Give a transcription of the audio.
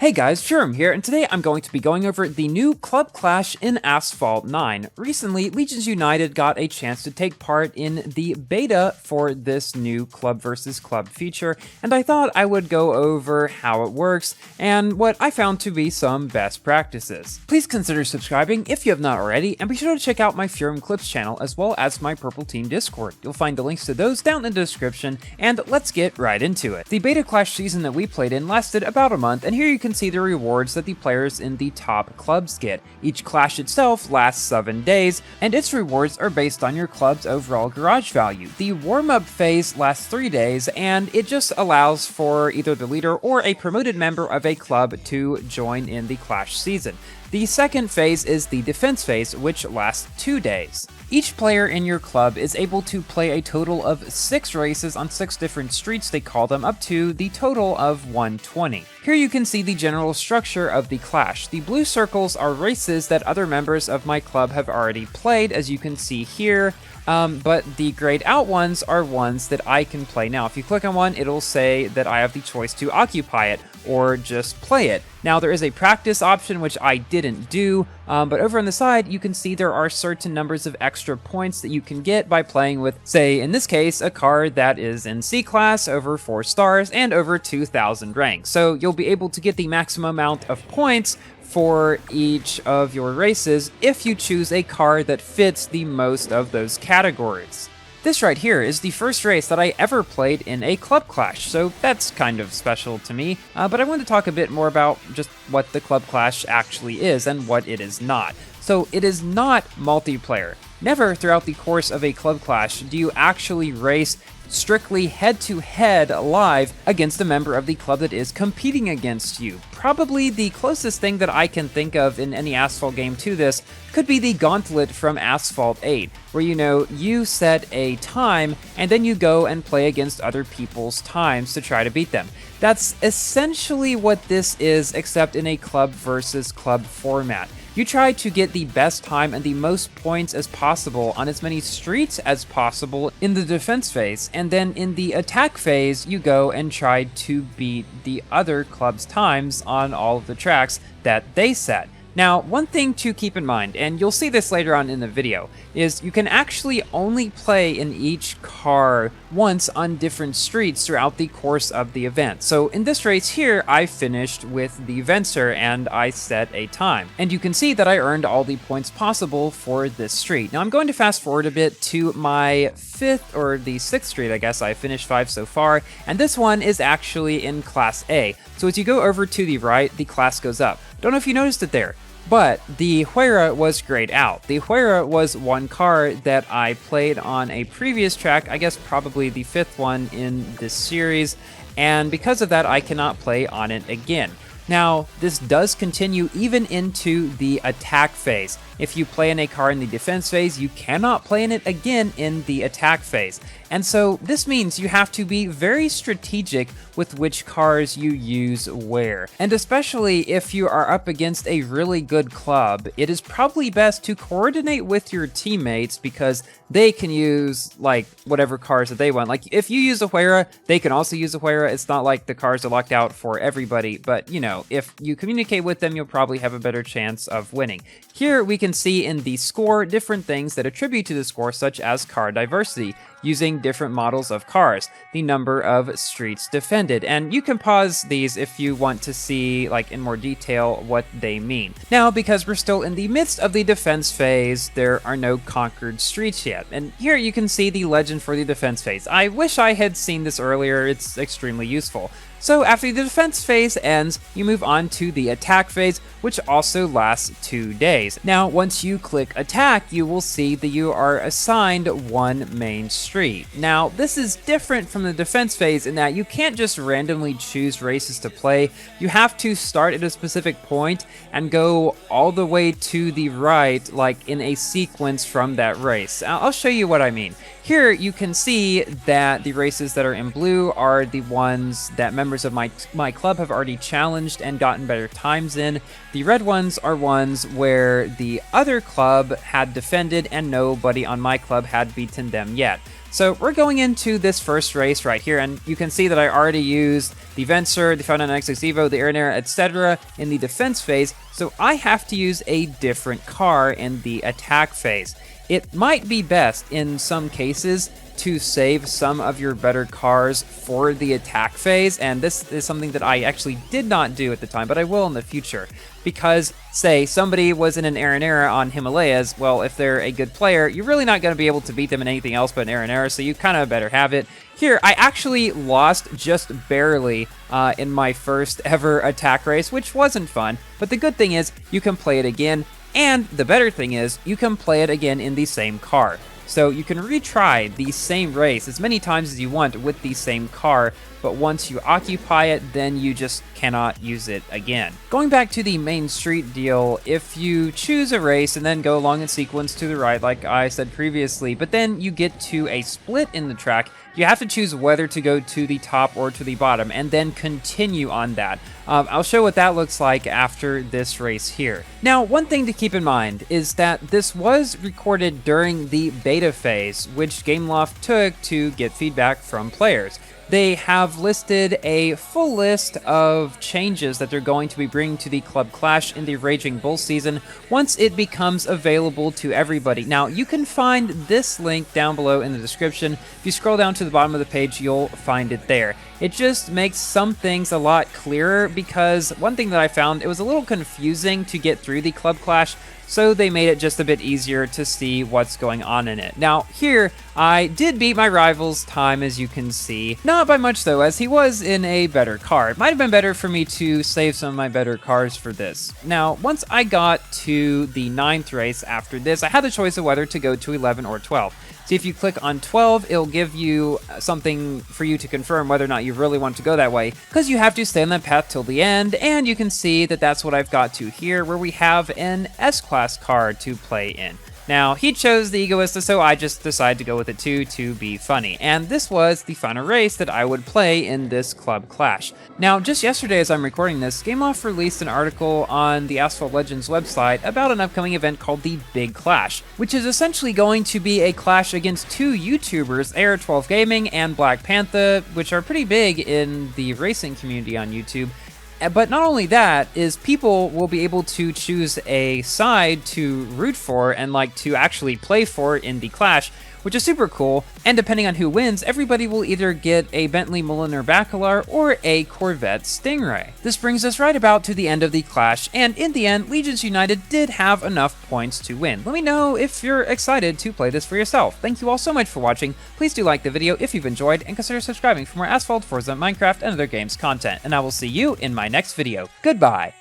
Hey guys, Jerem here, and today I'm going to be going over the new Club Clash in Asphalt 9. Recently, Legions United got a chance to take part in the beta for this new Club vs. Club feature, and I thought I would go over how it works and what I found to be some best practices. Please consider subscribing if you have not already, and be sure to check out my Furum Clips channel as well as my Purple Team Discord. You'll find the links to those down in the description, and let's get right into it. The beta Clash season that we played in lasted about a month, and here you can see the rewards that the players in the top clubs get. Each clash itself lasts 7 days, and its rewards are based on your club's overall garage value. The warm-up phase lasts 3 days, and it just allows for either the leader or a promoted member of a club to join in the clash season. The second phase is the defense phase, which lasts 2 days. Each player in your club is able to play a total of 6 races on 6 different streets, they call them, up to the total of 120. Here you can see the general structure of the clash. The blue circles are races that other members of my club have already played, as you can see here. But the grayed out ones are ones that I can play now. If you click on one, it'll say that I have the choice to occupy it or just play it. Now there is a practice option, which I didn't do, but over on the side, you can see there are certain numbers of extra points that you can get by playing with, say, in this case, a card that is in C class, over 4 stars, and over 2,000 ranks. So you'll be able to get the maximum amount of points for each of your races if you choose a card that fits the most of those categories. This right here is the first race that I ever played in a Club Clash, so that's kind of special to me, but I want to talk a bit more about just what the Club Clash actually is and what it is not. So it is not multiplayer. Never throughout the course of a Club Clash do you actually race strictly head-to-head live against a member of the club that is competing against you. Probably the closest thing that I can think of in any Asphalt game to this could be the Gauntlet from Asphalt 8, where you set a time and then you go and play against other people's times to try to beat them. That's essentially what this is, except in a club versus club format. You try to get the best time and the most points as possible on as many streets as possible in the defense phase, and then in the attack phase, you go and try to beat the other club's times on all of the tracks that they set. Now, one thing to keep in mind, and you'll see this later on in the video, is you can actually only play in each car once on different streets throughout the course of the event. So in this race here, I finished with the Vencer and I set a time. And you can see that I earned all the points possible for this street. Now I'm going to fast forward a bit to my 5th or the 6th street, I guess. I finished 5 so far, and this one is actually in Class A. So as you go over to the right, the class goes up. Don't know if you noticed it there, but the Huera was grayed out. The Huera was one car that I played on a previous track, I guess probably the 5th one in this series, and because of that I cannot play on it again. Now, this does continue even into the attack phase. If you play in a car in the defense phase, you cannot play in it again in the attack phase. And so this means you have to be very strategic with which cars you use where. And especially if you are up against a really good club, it is probably best to coordinate with your teammates because they can use like whatever cars that they want. Like if you use a Huera, they can also use a Huera. It's not like the cars are locked out for everybody, but if you communicate with them, you'll probably have a better chance of winning. Here we can see in the score different things that attribute to the score, such as car diversity, using different models of cars, the number of streets defended, and you can pause these if you want to see like in more detail what they mean. Now, because we're still in the midst of the defense phase, there are no conquered streets yet, and here you can see the legend for the defense phase. I wish I had seen this earlier, it's extremely useful. So after the defense phase ends, you move on to the attack phase, which also lasts 2 days. Now, once you click attack, you will see that you are assigned one main street. Now, this is different from the defense phase in that you can't just randomly choose races to play. You have to start at a specific point and go all the way to the right, like in a sequence from that race. I'll show you what I mean. Here you can see that the races that are in blue are the ones that members of my club have already challenged and gotten better times in. The red ones are ones where the other club had defended and nobody on my club had beaten them yet. So we're going into this first race right here, and you can see that I already used the Venser, the 599X6 Evo, the Air and Air, etc. in the defense phase, so I have to use a different car in the attack phase. It might be best in some cases to save some of your better cars for the attack phase, and this is something that I actually did not do at the time, but I will in the future. Because, say, somebody was in an Air and Air on Himalayas, well, if they're a good player, you're really not going to be able to beat them in anything else but an Air and Air, so you kind of better have it. Here, I actually lost just barely in my first ever attack race, which wasn't fun, but the good thing is you can play it again, and the better thing is you can play it again in the same car. So you can retry the same race as many times as you want with the same car, but once you occupy it, then you just cannot use it again. Going back to the main street deal, if you choose a race and then go along in sequence to the right, like I said previously, but then you get to a split in the track, you have to choose whether to go to the top or to the bottom, and then continue on that. I'll show what that looks like after this race here. Now, one thing to keep in mind is that this was recorded during the beta phase, which Gameloft took to get feedback from players. They have listed a full list of changes that they're going to be bringing to the Club Clash in the Raging Bull season once it becomes available to everybody. Now, you can find this link down below in the description. If you scroll down to the bottom of the page, you'll find it there. It just makes some things a lot clearer, because one thing that I found, it was a little confusing to get through the Club Clash, so they made it just a bit easier to see what's going on in it. Now, here, I did beat my rival's time, as you can see. Not by much, though, as he was in a better car. It might have been better for me to save some of my better cars for this. Now, once I got to the 9th race after this, I had the choice of whether to go to 11 or 12. So if you click on 12, it'll give you something for you to confirm whether or not you really want to go that way, because you have to stay on that path till the end, and you can see that that's what I've got to here, where we have an S-Class car to play in. Now, he chose the Egoista, so I just decided to go with it too, to be funny. And this was the final race that I would play in this Club Clash. Now, just yesterday as I'm recording this, Gameloft released an article on the Asphalt Legends website about an upcoming event called the Big Clash, which is essentially going to be a clash against two YouTubers, AR12 Gaming and Black Panther, which are pretty big in the racing community on YouTube. But not only that, is people will be able to choose a side to root for and like to actually play for in the Clash, which is super cool. And depending on who wins, everybody will either get a Bentley Mulliner Bacalar or a Corvette Stingray. This brings us right about to the end of the Clash, and in the end, Legions United did have enough points to win. Let me know if you're excited to play this for yourself. Thank you all so much for watching. Please do like the video if you've enjoyed, and consider subscribing for more Asphalt, Forza, Minecraft, and other games content. And I will see you in my next video. Goodbye!